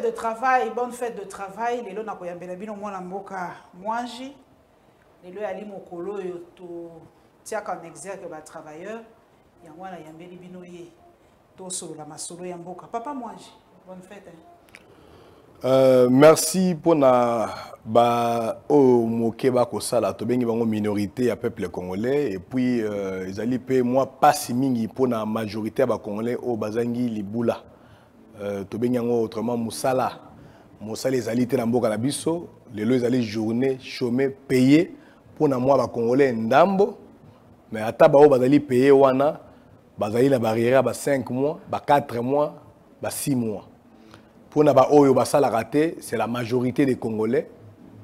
fête de travail, bonne fête de travail. Les lois n'a pas yambela bino mwana mboka mwanji. Les lois ali mokolo yo to tia comme exergue ba travailleur. Ya mwana yambeli bino ye. To solo la masolo ya mboka. Papa mwanji, bonne fête. Merci pour na ba o mokeba ko sala to bengi bango minorité ya peuple congolais et puis ils allaient payer moi pas si mingi pour na majorité ba congolais au bazangi libula to bengi ngo autrement musala les alliés na mboka na biso les alliés journée chômé payé pour na moi ba congolais ndambo mais ata ba o bazali payer wana bazali la barrière ba 5 mois ba 4 mois ba 6 mois. Pour na ba oyo basala raté, c'est la majorité des Congolais.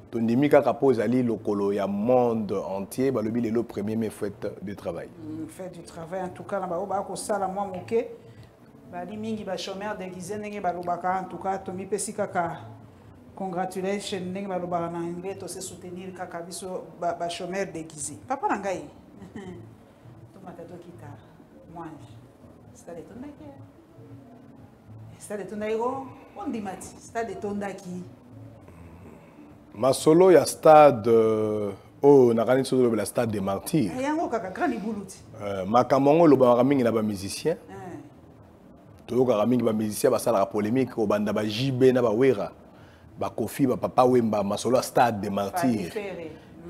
Tondimi kaka po ezali lokolo ya monde entier, ba lobi le premier mai fête de travail. Fête du travail en tout cas na ba o ba ko sala moi moké. Ba li mingi ba chômeur déguisé ndenge ba lobaka en tout cas to mi pesi kaka congratulations ndenge ba lobaka na anglais to se soutenir kaka biso ba chômeur déguisé. Papa na ngai. To matato kita. Moi. C'est le ton nake. C'est le ton naiko. On dit Mati, stade Tondaki. Ma solo ya stade oh nakani solo la stade des martyrs. Yango kaka grand ibuluti. Makamongo lo ba mingi na ba musicien. To ka mingi ba musicien ba sala polémique au banda ba JB na ba wera. Ba Kofi ba Papa Wemba ma solo stade des martyrs.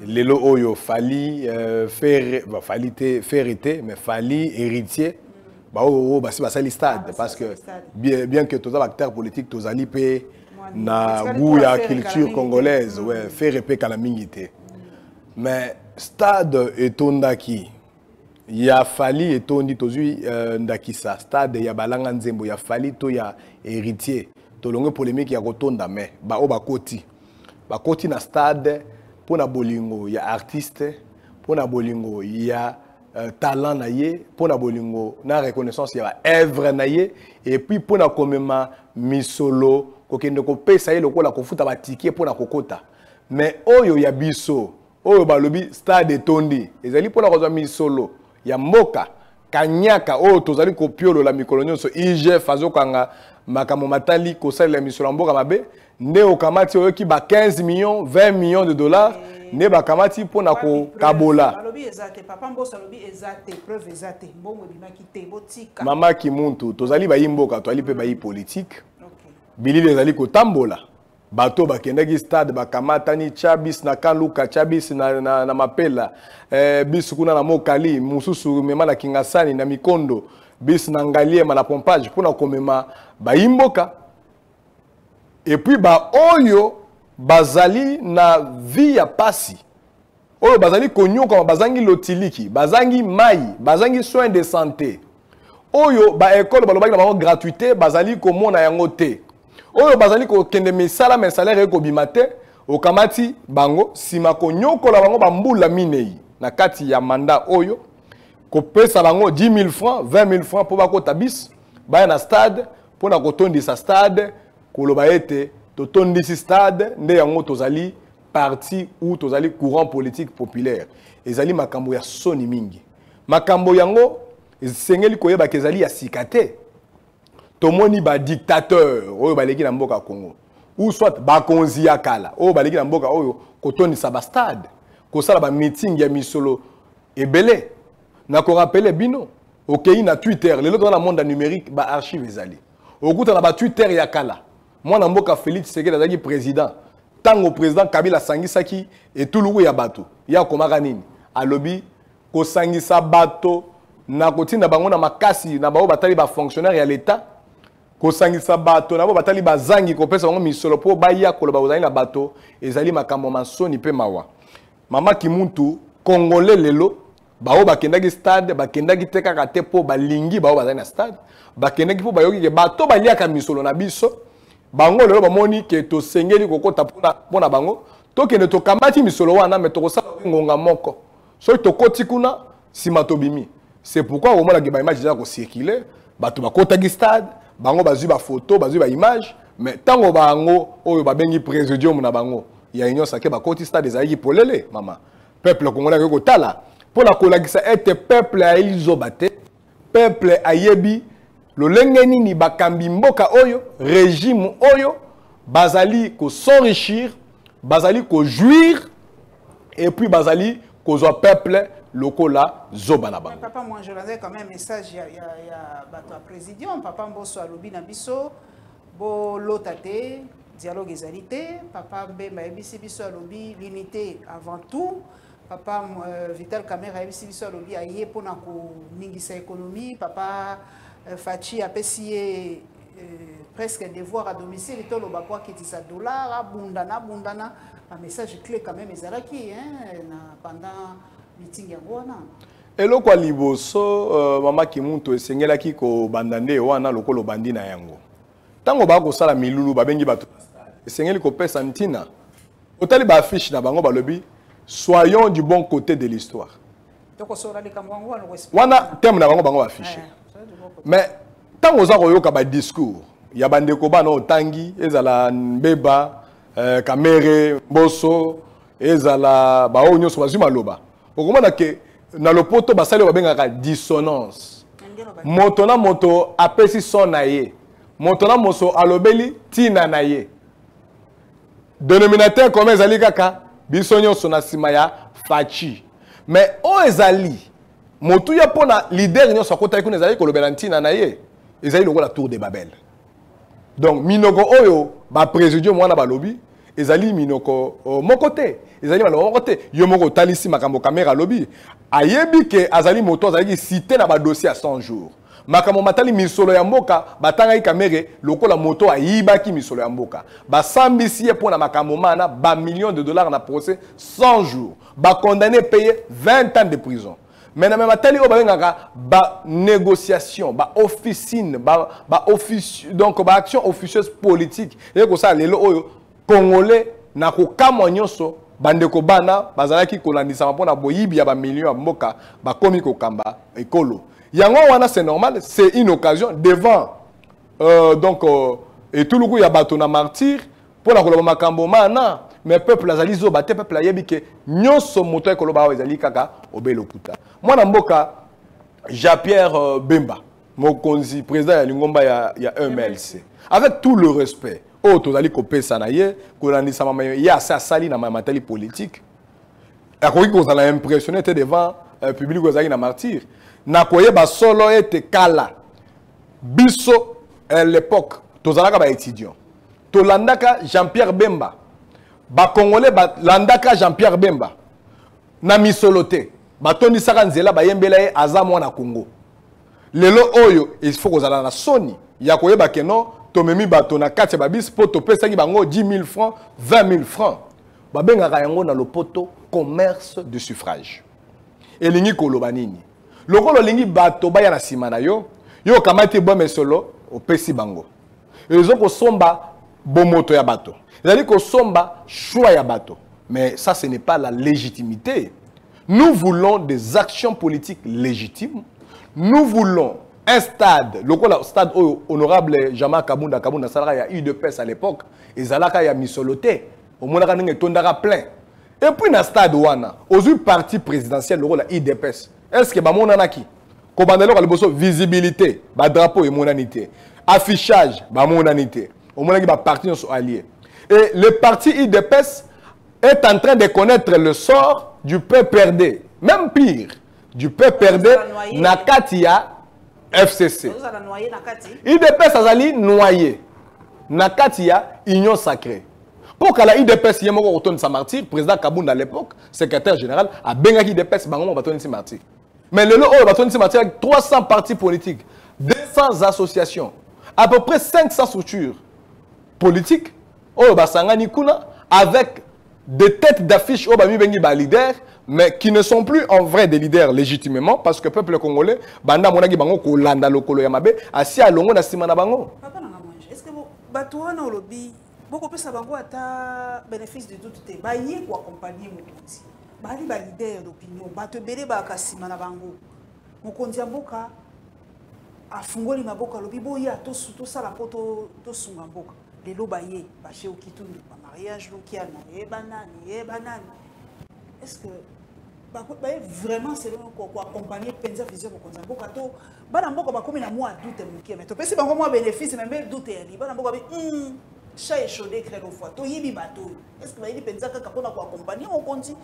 Lelo oyo fali faire ba falite ferité mais fali héritier. Bah oh bah c'est pas ça le stade parce que bien que tous les acteurs politiques tous ali pe na goût ya culture congolaise ouais faire répé kalamingité mais stade etondaki ya fali etondi tozui ndakisa stade ya balanga nzembo ya fali to ya héritier to longue polémique ya kotonda mais ba o bakoti na stade pour na bolingo ya artiste pour na bolingo ya talent naie pour la bolingo na reconnaissance ya œuvre naie et puis pour na komema misolo kokende ko pesa ye lokola ko futa ba ticket pour na kokota mais oyo ya biso oyo balobi stade etondi ezali pour na kozwa misolo ya mboka kanyaka oyo tozali ko piolo la mikolo nyonso IGF azokanga makamo matali ko sala misolo mboka mabe nde okamati oyo ki ba 15 millions 20 millions de dollars ne bakamati pona ko kabola balobi ezate papa mbosa lobi ezate preuve ezate mbongo bimaki te botika mama kimuntu tozali ba yimboka to ali pe ba yi politique bilili ezali ko tambola bato bakendaki stade bakamata ni chabis na kaluka chabis na mapela bis kuna na mokali mususu mema na kingasani na mikondo bis na ngalie na pompage pona komema ba yimboka et puis ba oyo bazali na vie ya pasi oyo bazali konyoka bazangi lotiliki bazangi mai bazangi soins de santé oyo ba école balobaki na bango gratuité bazali komona yango te oyo bazali ko kende misala mais salaire ko bimate okamati bango sima konyokola bango bambula minei na kati ya mandat oyo ko pesa bango 10 000 francs 20 000 francs pour bakota bis ba na stade pour na kotondisa stade koloba ete totondisi stade nde yango tozali parti ou tozali courant politique populaire ezali makambo ya soni mingi makambo yango sengeli koyeba kezali ya sikate tomoni ba dictateur oyo baleki na mboka Congo ou soit ba konzi ya kala oyo baleki na mboka oyo kotondisa ba stade kosala ba meeting ya misolo ebele na ko rappeler bino okei na Twitter lelo dans le monde numérique ba archive ezali okuta na ba Twitter ya kala moi na mboka Félix Tshisekedi azaki président tango président Kabila sangisaki et tout le ya bato ya komaka nini alobi ko sangisa bato na kotinda bango na makasi na bao batali ba fonctionnaire ya l'état ko sangisa bato na bao batali bazangi ko pesa bango misolo po baya koloba ozali na bato ezali makambo masoni pe mawa mama kimuntu congolais lelo bao bakendaki stade bakendaki tekaka te po balingi bao bazali na stade bakendaki po bayoki ke bato baliaka misolo na biso bango lelo bamoni ke to sengeli kokota pona bango tokende to kamati misolo wana mais to kosala ngonga moko so to koti kuna sima tobimi c'est pourquoi au moins la image déjà ko circuler bato bakotaki stade bango bazui ba photo bazui ba image mais tango bango oyo babengi présidium na bango ya union sake bakoti stade ezali polele mama peuple congolais ko tala pour la kolakisa ete peuple a ilizobate peuple ayebi lolenge nini bakambi mboka oyo régime oyo bazali ko s'enrichir, bazali ko jouir et puis bazali ko zo peuple lokola zobana bango. Papa moi je lançais quand même un message il y a bato à président papa mboso alobi na biso bo lotate dialogue égalité papa Mbemba ebisi biso alobi l'unité avant tout papa Vital Caméra ebisi biso alobi aye pona ko ningisa économie papa Fachi apesi presque un devoir à domicile et tout le bakwa qui tisa dollar abundana un message clé quand même ezalaki hein pendant meeting ya wana eloko liboso mama Kimuntu esengelaki ko bandande wana lokolo bandi na yango tango ba ko sala milulu babengi bato esengeli ko pesa ntina otali ba affiche na bango balobi soyons du bon côté de l'histoire toko sola likambo wana wana thème na bango affiche mais tango za koyoka ba discours ya bandeko bana otangi ezala Mbeba Kamere Mboso ezala ba onyo so bazuma loba okomona ke na lopoto basali babengaka dissonance moto na moto apesi son na ye moto na moso alobeli tina na ye dénominateur comme ezali kaka biso nyonso na sima ya Fachi mais o ezali motu ya pona leader nyonso akota kuna ezali kolobela tina na ye ezali lokola tour de Babel donc minoko oyo ba présidium mwana balobi ezali minoko mokote ezali maloko mokote yo moko talisi makambo Caméra lobi ayebi ke azali moto azali cité na ba dossier à 100 jours makambo matali misolo ya mboka batanga Caméra lokola moto ayibaki misolo ya mboka ba sambisi ye pona makambo mana ba millions de dollars na procès 100 jours ba condamné payer 20 ans de prison. Mais même matali o bengaka ba négociation ba officine ba office donc ba action officieuse politique et ko ça lelo oyo congolais na ko kamonyonso bandeko bana bazalaki kolandisa mpona boyibi ya ba millions ya mboka ba komi ko kamba ekolo yango wana c'est normal c'est une occasion devant et tout le coup ya bato na martyr pour la koloba makambo mana mais peuple azali zo baté peuple ayebi ke nyonso moto ekoloba wa ezali kaka obelo puta mwana mboka Jean-Pierre Bemba mokonzi président ya lingomba ya MLC avec tout le respect oh tozali kopesa na ye kolandisa mama ya sa sali na matali politique akoki kozala impressionné devant public ozali na martyr na koyeba solo ete kala biso à l'époque tozalaka ba étudiant tolandaka Jean-Pierre Bemba ba congolais ba landaka Jean-Pierre Bemba na misolote batondi saka nzela bayembela ye aza mwana Congo lelo oyo il faut kozala na soni ya koyeba keno tomemi bato na kati ba bis po to pesaki bango 10 000 francs 20 000 francs babengaka yango na lopoto commerce de suffrage elingi koloba nini lokolo lingi bato baya na sima na yo kamati bo mesolo opesi bango ezo ko somba bomoto ya bato ezali ko somba choix ya bato mais ça ce n'est pas la légitimité. Nous voulons des actions politiques légitimes. Nous voulons un stade, le stade honorable Jama Kabunda Salaka, il y a eu de pèse à l'époque, et Zalaka, il y a Misoloté, au moins il y a Tondara plein. Et puis dans le stade Ouana, aux parti présidentiel, le rôle de l'IDPS, est-ce que mon anaki, Kobandelo a le visibilité, drapeau et monanité, affichage, monanité, au moins il y a parti alliés. Et le parti IDPS est en train de connaître le sort du PPRD, même pire, du PPRD Nakatia FCC. IDPS azali noyé. Nakatia Union Sacrée. Pour que la IDPS yemoko retourne sa martyr, président Kabunda à l'époque, secrétaire général, a bengaki IDPS bango retourne sa martyr. Mais le lot retourne sa martyr avec 300 partis politiques, 200 associations, à peu près 500 structures politiques, avec des têtes d'affiche au Bami ba leaders, mais qui ne sont plus en vrai des leaders légitimement parce que le peuple congolais, banda monaki bango ko landa lokolo ya mabe, asi alongo na sima na bango. Papa nanga manje, est-ce que bato wana olobi boko pesa bango ata bénéfice de doute te ba yé ko accompagner mokonzi. Bali ba leader d'opinion, bato belé ba kasima na bango. Mokonzi mboka afungoli maboka lobi boya to sala poto to sunga mboka. Lelo ba yé ba chez okitundu ba mariage lokiana e banani. Est-ce que vraiment c'est pour accompagner Penza Vision pour qu'on a to bana mboko ba komi na moi doute mukie mais to pesi bango moi bénéfice mais doute ali bana mboko chat échaudé crée le foie. To yibi bateau. Est-ce que baili penza kaka pona ko accompagner on konti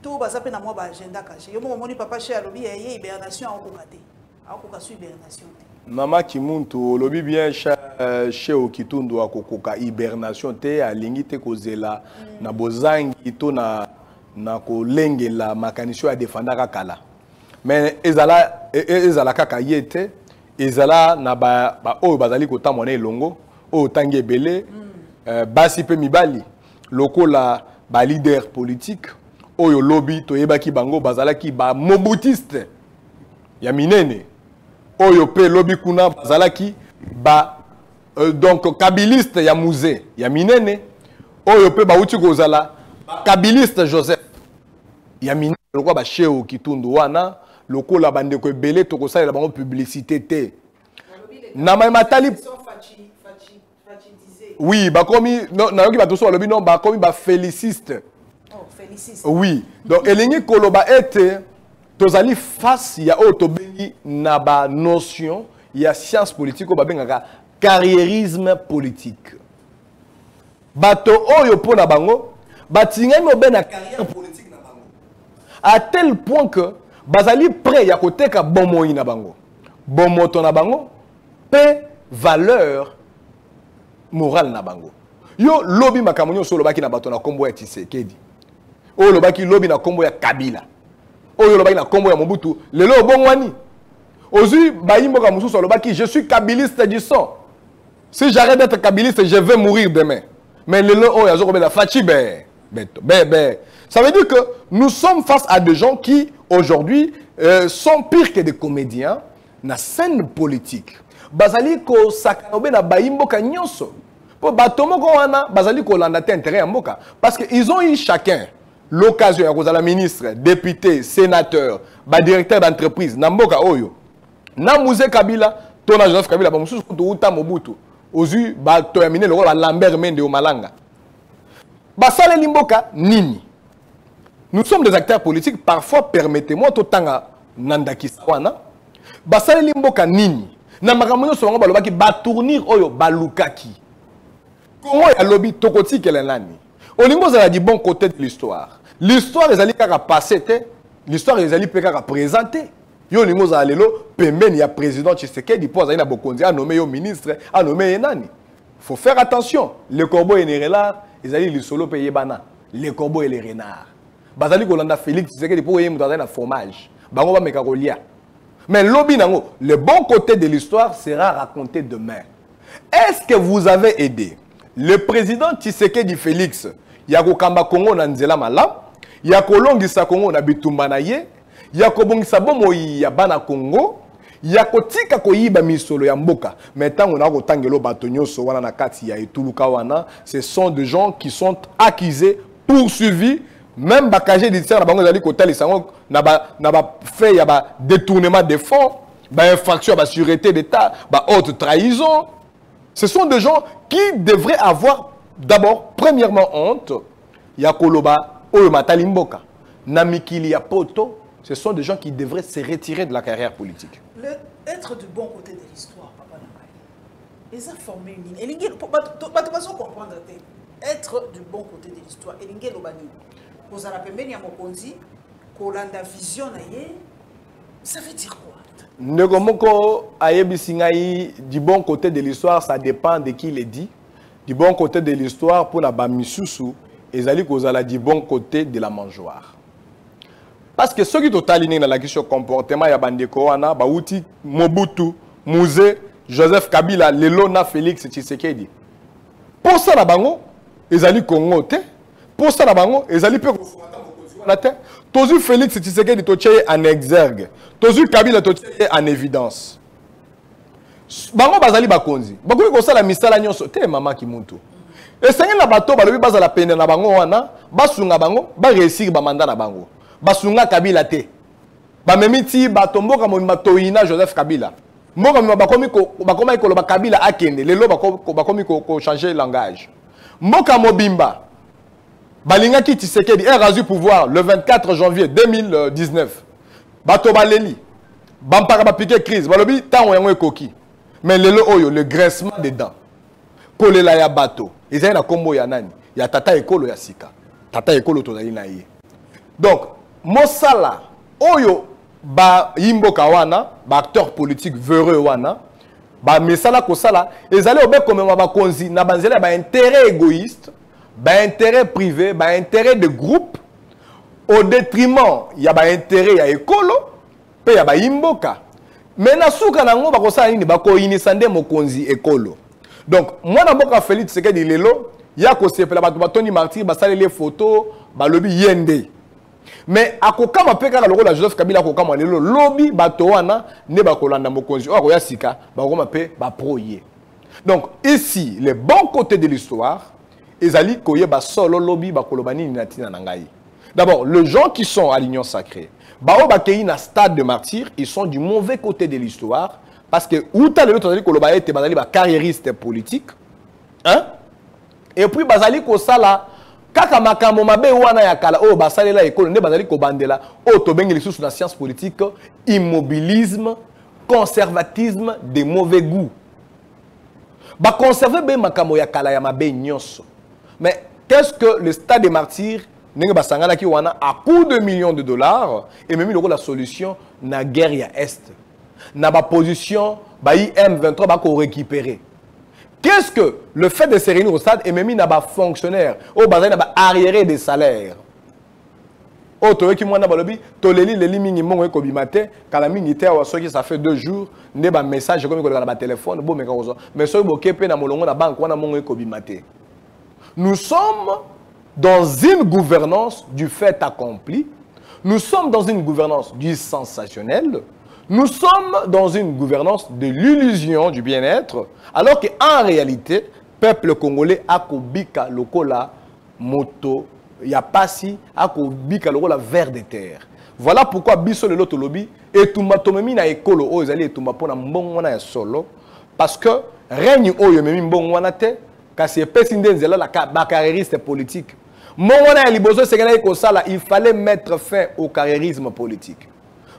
to baza pe na mo ba agenda caché. Yo mo moni papa chez alobi ye hibernation a ko kate. A ko ka su hibernation. Mama Kimuntu lobi bien chez Okitundu akokoka hibernation te alingi te kozela na bozangi to na kolengela makanisho ya defendaka kala. Mais ezala kaka yete ezala na ba oyo bazali kotamona elongo oyo tangi ebele basi pe mibali lokola ba leader politique oyo lobby toyebaki bango bazalaki ba mobutiste ya minene oyo pe lobby kuna bazalaki ba donc kabiliste ya musée ya minene oyo pe bauti kozala kabiliste Joseph ya minene lokola ba Cheo Kitundu wana lokola bandeko ebele tokosalela bango publicité te na matali oui bakomi na yoki bato so lobi non bakomi ba féliciste oh féliciste oui donc elingi koloba ete tozali face ya otobengi na ba notion ya science politique o babengaka carriérisme politique bato oyo pona bango batingami obe na carrière politique na bango à tel point que bazali prêt ya koteka bomoi na bango bomoto na bango pe valeur morale na bango yo lobi makamonyo so lobaki na bato na kombo ya Tshisekedi oyo lobaki lobi na kombo ya Kabila oyo lobaki na kombo ya Mobutu lelo obongwani ozui bayimboka mususu lobaki je suis kabiliste du sang si j'arrête d'être kabiliste je vais mourir demain mais lelo oyo azokobela fachi ça veut dire que nous sommes face à des gens qui aujourd'hui sont pires que des comédiens na scène politique bazali ko sakanobe na bayimboka nyonso po batomoko wana bazali ko landa te intérêt ya mboka parce que ils ont eu chacun l'occasion ya kozala ministre député sénateur ba directeur d'entreprise na mboka oyo na Musée Kabila to na Joseph Kabila ba mususu to uta Mobutu ozu ba to ya minene lokola Lambert Mende o Malanga basale limboka nini. Nous sommes des acteurs politiques, parfois permettez-moi to tanga nandakisa wana basale limboka nini na makamonyo so bango balobaki ba tournir oyo balukaki Congo ya lobby tokoti kele nani olingo za di bon côté de l'histoire les ali kaka passé te l'histoire les ali pe kaka présenter yo olingo za lelo pembeni ya président Tshisekedi po za ina bokonzi a nommé yo ministre a nommé nani faut faire attention les corbeaux et les renards les ali li solo payer bana les corbeaux et les renards bazali kolanda Félix Tshisekedi po yé mutazana fromage bango ba meka kolia. Mais lobby nango, le bon côté de l'histoire sera raconté demain. Est-ce que vous avez aidé le président Tshisekedi Félix yako kamba Congo na nzela malam, yako longisa Congo na bitumba na ye, yako bongisa bomo ya bana Congo, yako tika koyiba misolo ya mboka. Maintenant on a kotangelo bato nyonso wana na kati ya etuluka wana, ce sont des gens qui sont accusés, poursuivis. Même bakagé dit ça na bango zali kotali sango na ba fait ya ba détournement de fonds, ba infraction ba sûreté d'état, ba haute trahison. Ce sont des gens qui devraient avoir d'abord premièrement honte ya koloba oyo matali mboka na mikili ya poto. Ce sont des gens qui devraient se retirer de la carrière politique. Être du bon côté de l'histoire papa na ils ont formé une ligne elingi bato bazo comprendre être du bon côté de l'histoire elingi lobani. Vous avez pembeni ya mokonzi kolanda vision na ye ça veut dire quoi ndeko moko ayebisi ngai du bon côté de l'histoire ça dépend de qui le dit du bon côté de l'histoire pour la bamisusu ezali kozala du bon côté de la mangeoire parce que ceux qui totali na la question comportement ya bandeko wana bauti Mobutu Musée Joseph Kabila lelo na Félix Tshisekedi pour ça na bango ezali Congo te. Pour ça, ils allaient peu la terre. Tozu Félix Tshisekedi toché en exergue. Tozu Kabila toché en évidence. Bango bazali bakonzi. Bakoki ko sala misala nyonso te mama Kimuntu. Et c'est na bato balobi bazala pene na bango wana, basunga bango, ba réussir ba mandat na bango. Basunga Kabila te. Ba memiti batomboka mo matoyina Joseph Kabila. Mboka mo bakomi ko loba Kabila akende. Lelo bakomi ko changer langage. Mboka mobimba Balinga ki Tshisekedi est rasé pouvoir le 24 janvier 2019. Bato baleli. Bampaka ba piqué crise. Balobi tango yango ekoki. Mais lelo oyo le grincement des dents. kolela ya bato ezali na kombo ya nani ya tata ekolo ya sika tata ekolo tozali na ye. Donc mosala oyo ba yimboka wana ba acteur politique véreux wana ba mesala kosala ezali obe komema ba konzi na banzela ba intérêt égoïste ba intérêt privé ba intérêt de groupe au détriment ya ba intérêt ya ekolo pe ya ba yimboka. Mena suka nango ba kosala nini ba ko inisande mokonzi ekolo. Donc moi na boka Félix Tshisekedi lelo ya ko sepela bato batoni martyr basale les photos ba lobi yende. Mais akokama pe kaka lokola Joseph Kabila akokama lelo lobi bato wana ne ba kolanda mokonzi o ya sika ba koma pe ba proye. Donc ici les bons côtés de l'histoire ezali koyeba solo lobi ba kolobani ni natina na ngai. D'abord, les gens qui sont à l'Union sacrée, bao bakei na stade de martyr, ils sont du mauvais côté de l'histoire parce que outa le tozali koloba ete bazali ba carriériste politique, hein? Et puis bazali ko sala kaka makambo mabe wana ya kala o basalela ekolo ne bazali ko bandela o to bengi lisusu na science politique, immobilisme, conservatisme de mauvais goût. Ba conserver be makambo ya kala ya mabe nyonso. Mais qu'est-ce que le stade de martyr à coût de millions de dollars et même la solution na guerre ya est na ba position ba M23 ba ko récupérer. Qu'est-ce que le fait de se réunir au stade et même na ba fonctionnaire au bazin na ba arriéré des salaires o to ki mwana balobi to leli mingi mongo ko bimate kala mingi te wa soki ça fait 2 jours ne ba message comme ko na ba téléphone bo meka ozo mais so bo kepe na molongo na banque wana mongo ko bimate. Nous sommes dans une gouvernance du fait accompli, nous sommes dans une gouvernance du sensationnel, nous sommes dans une gouvernance de l'illusion du bien-être, alors qu'en réalité, le peuple congolais a kobika lokola moto, il n'y a pas si, a kobika lokola vers des terres. Voilà pourquoi biso le loto lobby et tout matomemi na ekolo o ezali et tout mapona mbongo na solo parce que règne o yememi mbongo na te kasi pesinde nzela la carriériste politique. Il fallait mettre fin au carriérisme politique.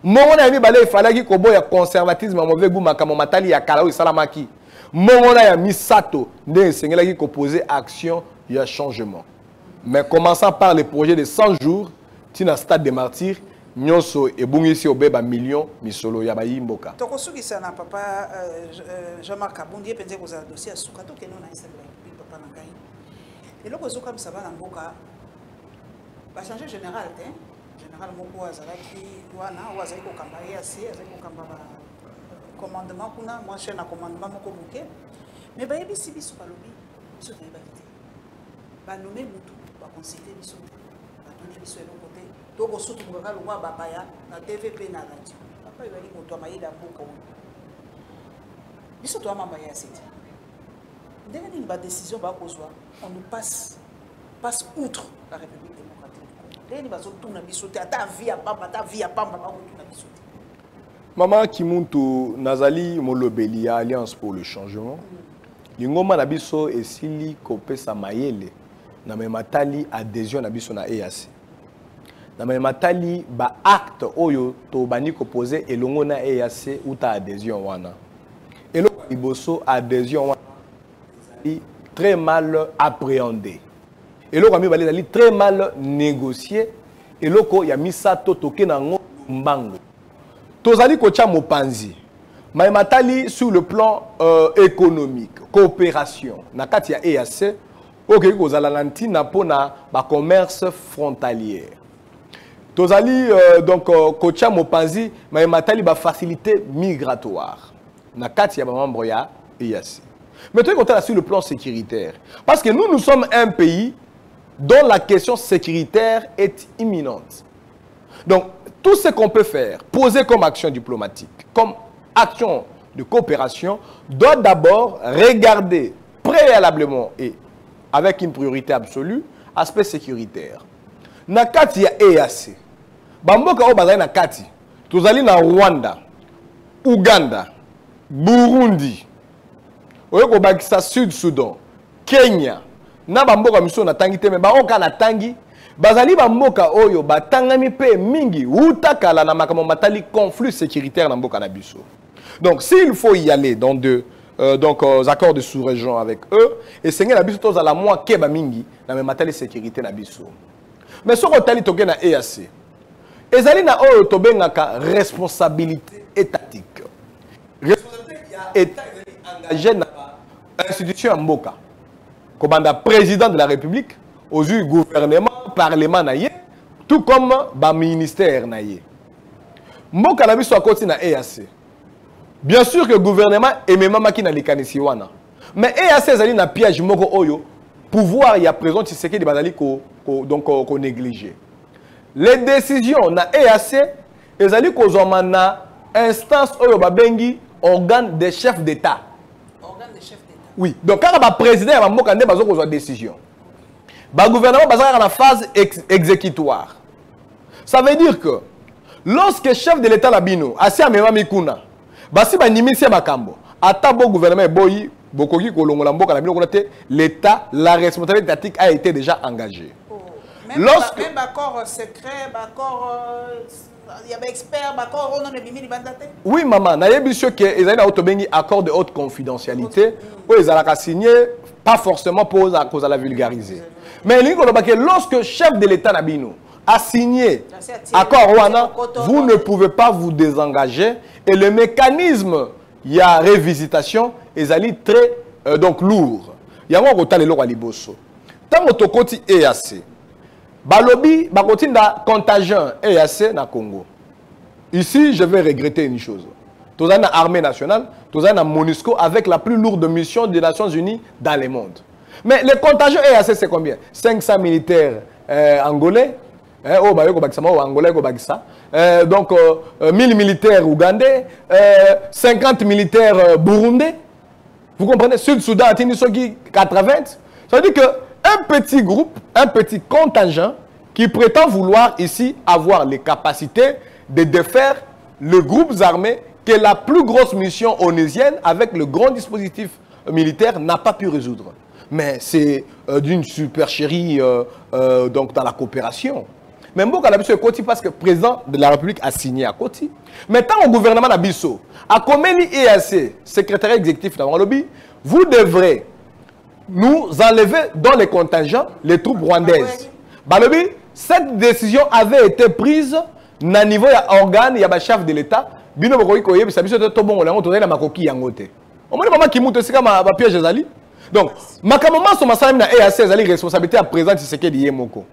Il fallait qu'il y ait un conservatisme mauvais goût matali ya kala salamaki. Ya misato ne qui poser action il y a changement. Mais commençant par le projet de 100 jours, tina stade de martyrs, nyonso e bungisi obeba million misolo ya bayimboka. Tokosuki sana papa Jean-Marc Aboundie penze ko za dossier sukato ke non na Instagram papa na kai. Et là, vous avez ça va dans Boka. Va changer général, hein? Général Moko Azaraki, Wana, ou Azariko Kambari, Azariko Kambara, commandement, Kuna, moi, je suis un commandement Moko Bouquet. Mais bah, il y a des bisous par lobby, bisous de l'ébalité. Bah, nommer Moutou, bah, considérer bisous, bah, donner bisous de l'autre côté. Donc, au surtout, on va le voir, bah, Paya, na TVP, na radio. Papa, il va dire, Moutou, Amaïda, Boka. Bisous, toi, Mamba, Yassit. Dès qu'il y a une décision, on nous passe outre la République démocratique. Maman Kimuntu Nazali Molobeli Alliance pour le changement. Lingoma Nabiso et Sili Kopesa Mayele. Na mematali adhésion Nabiso na EAC. Na mematali ba acte oyo to bani ko poser elongo na EAC ou ta adhésion wana. Eloko liboso adhésion wana très mal appréhendé. Et là, il a très mal négocié. Et là, il y a mis ça toke nango mbango. Tozali kocha mopanzi. Matali sur le plan économique, coopération. Nakati ya EAC, ok kozala lantina pona ba commerce frontalier. Tozali donc kocha mopanzi, matali ba facilité migratoire. Nakati ya ba membre ya EAC. Mais tu es sur le plan sécuritaire. Parce que nous sommes un pays dont la question sécuritaire est imminente. Donc, tout ce qu'on peut faire, poser comme action diplomatique, comme action de coopération, doit d'abord regarder préalablement et avec une priorité absolue, aspect sécuritaire. Nakati ya EAC. Bamboka o bazali nakati. Tozali na Rwanda, Uganda, Burundi, Oyoko Bakisa Sud-Soudan, Kenya, na bamboka miso na tangi te me ba oka na tangi bazali bamboka oyo batangami pe mingi utakala na makambo matali conflit sécuritaire na mboka na biso. Donc s'il faut y aller dans de donc accords de sous-région avec eux et c'est na biso tous à la moins keba mingi na même matériel sécurité na biso mais ce qu'on tali toke na EAC ezali na oyo tobengaka responsabilité étatique responsabilité ya état engagé na institution mboka kobanda président de la République aux yeux gouvernement parlement na ye tout comme ba ministère na ye mboka na biso akoti na EAC. Bien sûr que le gouvernement est même qui n'a likanisi wana. Mais EAC ezali na piège moko oyo pouvoir ya présent Tshisekedi bazali ko négliger. Les décisions na EAC ezali kozoma na instance oyo babengi organe des chefs d'État. Organe des chefs d'État. Oui. Donc quand ba président ya mboka nde bazo kozwa décision. Ba gouvernement bazali na phase exécutoire. Ça veut dire que lorsque chef de l'État labino asi amema mikuna basi banimisi makambo ata bo gouvernement boyi bokoki kolongola mboka na bino kona te l'état la responsabilité étatique a été déjà engagée. Même lorsque même accord secret accord il y avait expert accord on a bimi libandate. Oui maman na yebisio que ezali na autobengi accord de haute confidentialité où ezalaka signé pas forcément pour la vulgariser. Mais lingo loba que lorsque chef de l'état na bino a signé accord Rwanda, vous ne pouvez pas vous désengager et le mécanisme il y a révisitation est très donc lourd. Il y a un retard le liboso. Tant que tokoti EAC, balobi bakoti na contingent EAC na Congo. Ici, je vais regretter une chose. Tous en armée nationale, tous en MONUSCO avec la plus lourde mission des Nations Unies dans le monde. Mais le contingent EAC c'est combien? 500 militaires angolais. Donc 1000 militaires ougandais, 50 militaires burundais. Vous comprenez? Sud-Soudan, 80. Ça veut dire qu'un petit groupe, un petit contingent qui prétend vouloir ici avoir les capacités de défaire le groupe armé que la plus grosse mission onusienne avec le grand dispositif militaire n'a pas pu résoudre. Mais c'est d'une supercherie donc dans la coopération. Mais Mboka Nabiso est Koti parce que le président de la République a signé à Koti. Maintenant, au gouvernement Nabiso, à Komeli EAC, secrétaire exécutif de lobby, vous devrez nous enlever dans les contingents les troupes rwandaises. Balobi, cette décision avait été prise à niveau de organe, il y a un chef de l'État. Bino Bokoyi Koye, ça biso to bon on tourner la makoki yangote. On m'a dit maman qui monte c'est comme ma piège ezali. Donc, makamama so masala na EAC ezali responsabilité à présent Tshisekedi Yemoko.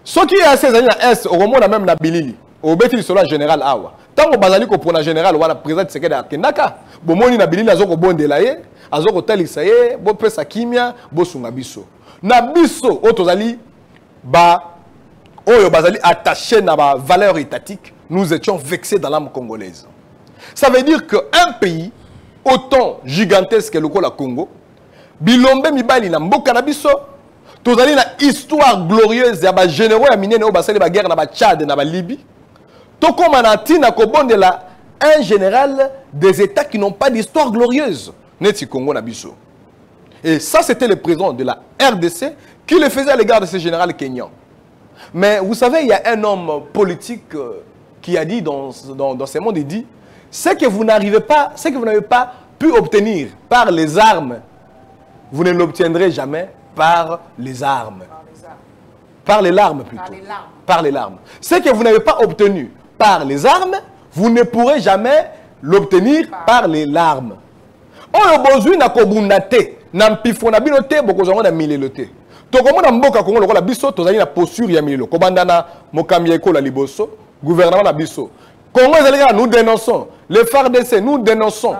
Ce qui est assez dans l'Est, au moment même na Bilili, au Bétil sur la général Awa. Tant que Bazali pour la général ou la présidente Tshisekedi à Kendaka, bomoni na Bilili azoko bondelaye, azoko talisaye, bo pesa kimia, bo sungabiso. Na biso otozali ba oyo bazali attaché na ba valeur étatique, nous étions vexés dans l'âme congolaise. Ça veut dire qu'un pays autant gigantesque que le Congo, bilombe mibali na mboka na biso. Tous allez la histoire glorieuse ya ba généraux ya minene o basali ba guerre na ba Tchad na ba Libye. Toko manati na kobonde la un général des États qui n'ont pas d'histoire glorieuse. Neti Congo na biso. Et ça c'était le président de la RDC qui le faisait à l'égard de ce général kenyan. Mais vous savez, il y a un homme politique qui a dit dans ce monde, il dit ce que vous n'arrivez pas, ce que vous n'avez pas pu obtenir par les armes, vous ne l'obtiendrez jamais par les armes. Par les larmes plutôt. Par les larmes. Ce que vous n'avez pas obtenu par les armes, vous ne pourrez jamais l'obtenir par les larmes. On a besoin de kobundate, nampifona binote, bokozongo na milelote. Tokomona mboka Kongo lokola biso, tozali na posture ya milelo. Kobandana mokambi ekola liboso, gouvernement na biso. Congo ezalika nous dénonçons, les FARDC nous dénonçons.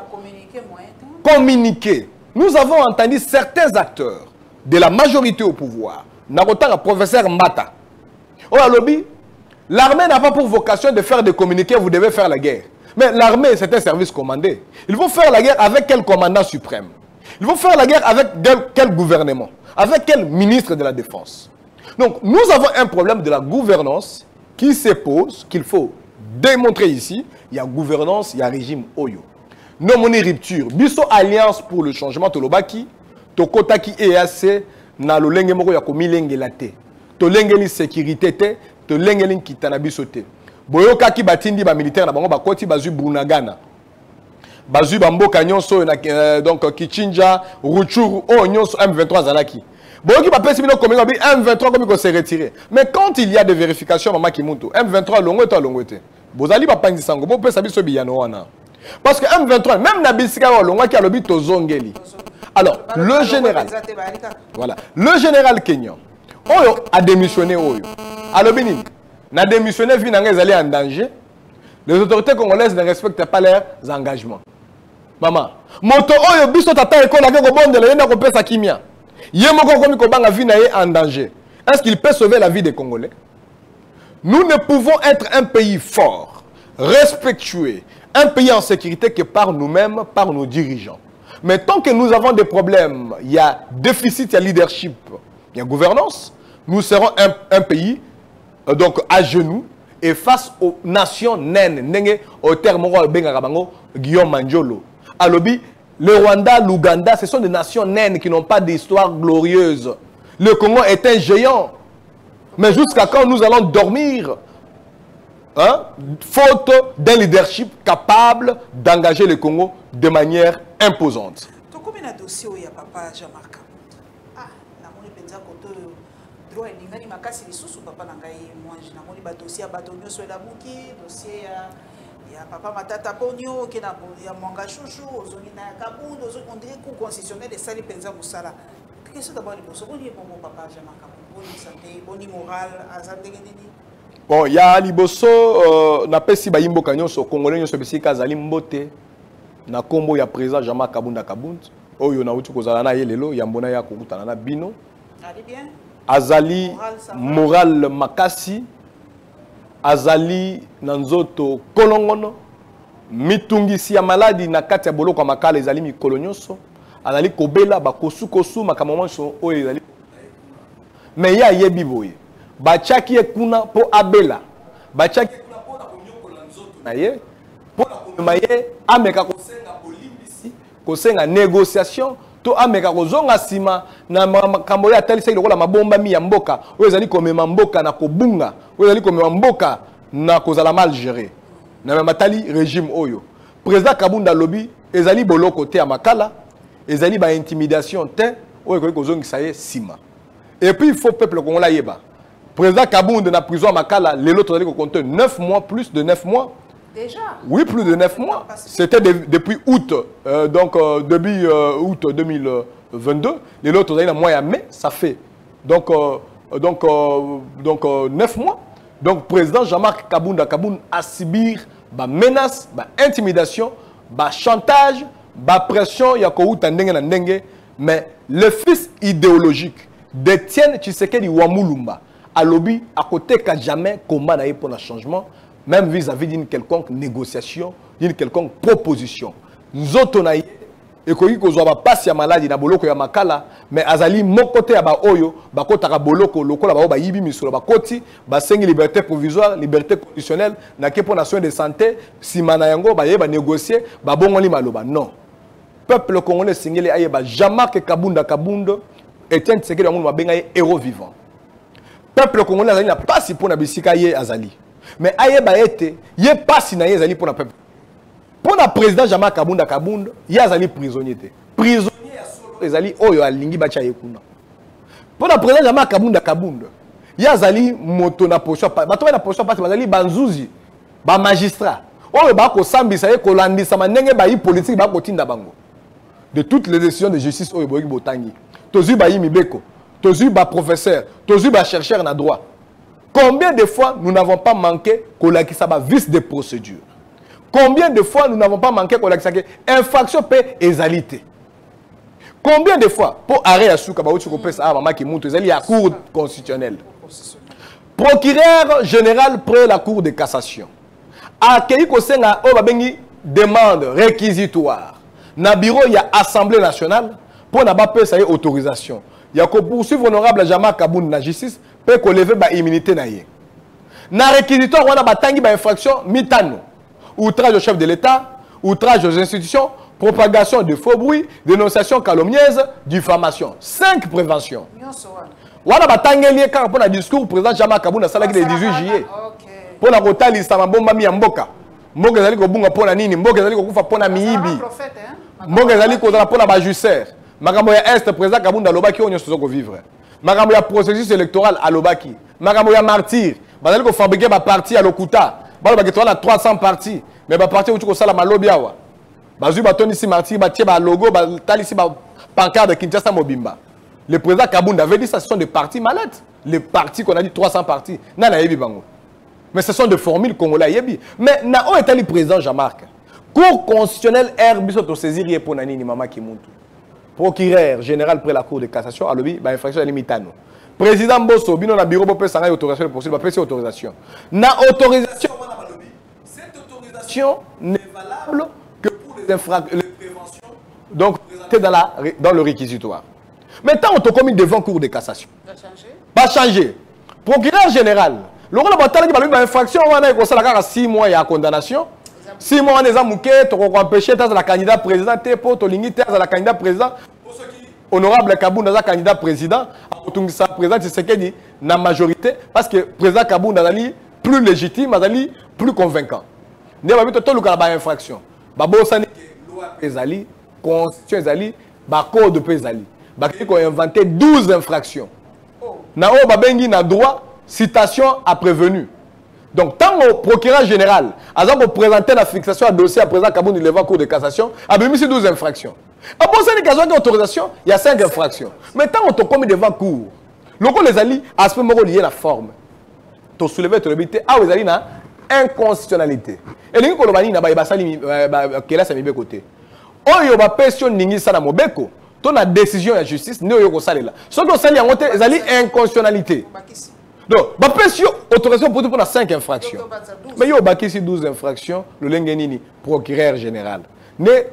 Communiquer. Nous avons entendu certains acteurs de la majorité au pouvoir. Nakotanga professeur Mbata. Oh lobby, l'armée n'a pas pour vocation de faire des communiqués, vous devez faire la guerre. Mais l'armée, c'est un service commandé. Il faut faire la guerre avec quel commandant suprême? Il faut faire la guerre avec quel gouvernement? Avec quel ministre de la Défense? Donc, nous avons un problème de la gouvernance qui se pose, qu'il faut démontrer ici. Il y a gouvernance, il y a régime Oyo. Non, mon rupture. Biso Alliance pour le changement, Tolobaki. Tokotaki EAC na lo lenge moko ya komilenge la te to lengeli sécurité te to lengeli kitana biso te boyoka ki batindi ba militaire na bango bakoti bazu Bunagana Bazu Bamboka Nyonso, donc Kichinja, Ruchuru, Nyonso, M23 Zalaki. Boki va passer M23 comme il s'est retiré. Mais quand il y a des vérifications, maman qui monte, M23 longote. Bozali va pas sango, bo peut savoir ce biyano wana. Parce que M23, même Nabisika longo qui a le but Zongeli. Alors, le général, voilà, le général kenyan, Oyo a démissionné Oyo. Alors Benin, n'a démissionné finalement ils allaient en danger. Les autorités congolaises ne respectent pas leurs engagements. Maman, moto Oyo biso tata école avec au bon de la yena ko pesa kimia. Yemoko komi ko banga vie na en danger. Est-ce qu'il peut sauver la vie des Congolais? Nous ne pouvons être un pays fort, respectueux, un pays en sécurité que par nous-mêmes, par nos dirigeants. Mais tant que nous avons des problèmes, il y a déficit, il y a leadership, il y a gouvernance, nous serons un pays donc à genoux et face aux nations naines, au terme Guillaume Manjolo. Alobi, le Rwanda, l'Ouganda, ce sont des nations naines qui n'ont pas d'histoire glorieuse. Le Congo est un géant. Mais jusqu'à quand nous allons dormir, hein, faute d'un leadership capable d'engager le Congo de manière imposante. Combien de dossiers il y a papa Jean-Marc? Ah, na moni penza koto droit elingani makasi lisusu papa nangai moi na moni ba dossier ya batonyo so la buki dossier ya papa matata ponyo qui na ya mwanga chouchou ozongi na kabundu on dirait coup constitutionnel de sali penza musala. Qu'est-ce que d'abord les bosses boni bon papa Jean-Marc boni santé boni moral azande nini. Bon, il y a liboso na pesi ba yimbo kanyoso congolais nyoso besika zali mbote na kombo ya président Jean-Marc Kabunda Kabund oyo na uti kozala na yelelo ya mbona ya kokutana na bino. Allez bien. Azali moral makasi azali nanzoto kolongono mitungisi ya maladi na kati ya boloko makala ezali mikolo nyonso azali kobela bakosu makamomanso oyo ezali mais ya yebi boye bachaki ekuna po abela bachaki ekuna po na konyokola nzoto na ye po na komema ye ameka kosenga bolimbisi kosenga négociation to ameka kozonga sima na makambo ya talisa lokola mabomba mi ya mboka oyo ezali komema mboka na kobunga oyo ezali komema mboka na kozala mal géré na matali régime oyo président Kabunda lobi ezali boloko te ya makala ezali ba intimidation te oyo ko kozongisa ye sima et puis il faut peuple congolais yeba président Kabunda na prison makala lelo tozali ko compter 9 mois plus de 9 mois. Déjà? Oui, plus de 9 mois. C'était depuis août, donc début août 2022. Les autres, dans le mois de mai, ça fait donc 9 mois. Donc, président Jean-Marc Kabunda a subi des menaces, des intimidations, des chantage, des pression, mais le fils idéologique d'Étienne Tshisekedi Wamulumba a lobby à côté qu'à jamais combat pour le changement. Même vis-à-vis d'une quelconque négociation, d'une quelconque proposition. Nous autres, et qu'on passe ya maladie na boloko ya makala, mais azali mokote ya ba oyo, ba kota ka boloko, lokola ba yibi misolo ba koti, ba sengi liberté provisoire, liberté conditionnelle, na kepo nation de santé, si manayango ba yeba négocier, ba bongoli maloba. Non. Peuple congolais singeli ayeba Jean-Marc Kabunda Etienne Tshisekedi Wamulumba benga héros vivant. Peuple congolais azali na pasi pour na bisika ye azali. Mais ayeba ete ye pasi na ye ezali pour na peuple. Pour na président Jean-Marc Kabunda ye azali prisonnier te. Prisonnier ya solo ezali oyo alingi bacha yekuna. Pour na président Jean-Marc Kabunda ye azali moto na position pas. Bato na position pas bazali banzuzi, ba magistrat. Oyo ba ko sambisa ye ko landisa manenge ba yi politique ba ko tinda bango. De toutes les décisions de justice oyo boyi botangi. Tozu ba yi mibeko, tozu ba professeur, tozu ba chercheur na droit. Combien de fois nous n'avons pas manqué qu'on a vice de procédure? Combien de fois nous n'avons pas manqué qu'on a infraction paix égalité? Combien de fois pour arrêter à souka maman qui monte à la cour constitutionnelle? Procureur général près la cour de cassation. Accueilli ko senga o babengi demande réquisitoire. Na bureau il y a assemblée nationale pour na ba pesa autorisation. Il y a ko poursuivre honorable Jean-Marc Kabunda na justice peut qu'on lève ba immunité na ye. Na réquisitoire on a batangi ba infraction mitano. Outrage au chef de l'État, outrage aux institutions, propagation de faux bruits, dénonciation calomnieuse, diffamation. 5 préventions. On a batangi lié car pour le discours président Jean-Marc Kabunda salaki le 18 juillet. Pour la rota lista mabomba mi mboka. mboka ezali kobunga pona nini mboka ezali kokufa pona miyibi mboka ezali kozala pona bajustere makambo ya est président Kabunda alobaki oyo nyonso toza kovivre makambo ya processus électoral alobaki makambo ya martyr bazali kofabrike baparti ya lokuta balobaki toza na 300 parti mais baparti euti kosala malobi awa bazwi batondisi martyr batie balogo batalisi bapancarte de Kinshasa mobimba le président Kabunda avait dit ça ce sont des partis malades les partis qu'on a dit 300 partis nana yebi bango. Mais ce sont des formules congolais. Mais na o etali président Jean-Marc. Cour constitutionnelle biso to saisir pour nani mama Kimuntu. Procureur général près la cour de cassation alobi ba infraction limitano. Président Bosso bino na bureau bopé sanga autorisation de poursuite ba pesi autorisation. Na autorisation wana balobi. Cette autorisation n'est valable que pour les préventions donc présentées dans le réquisitoire. Maintenant on te commis devant cour de cassation. Pas changer. Procureur général le rôle de la infraction, on a 6 mois de condamnation. 6 mois de mouké, tu as empêché la candidat président, tu as la candidat président. Honorable Kabounda, le candidat président, président Tshisekedi, la majorité, parce que le président Kabounda est plus légitime, plus convaincant. Nous avons vu tout le cas de l'infraction. Nous avons vu la constitution, le code de Pézali. Nous avons inventé 12 infractions. Nous avons droit. Citation à prévenu. Donc, tant au procureur général, avant de présenter la fixation à dossier à président Kabounda devant cour de cassation, il y a 12 infractions. Après ça, il y a autorisation, il y a 5 infractions. Mais tant on te commis devant cour, les alliés, à ce moment lié la forme. Tu soulèves ton habité, ah, vous allez na inconstitutionnalité. Et les gens qui ont basali, quelle est sa côté. Oh, il y a question ningi sana mobeko. Tu as décision de la justice, ne yo ko salela. Ce que sali en côté, ils allient inconstitutionnalité. Donc, bah, autorisation pour 5 infractions. Mais il y a ici 12 infractions, le Lengenini, procureur général. Mais,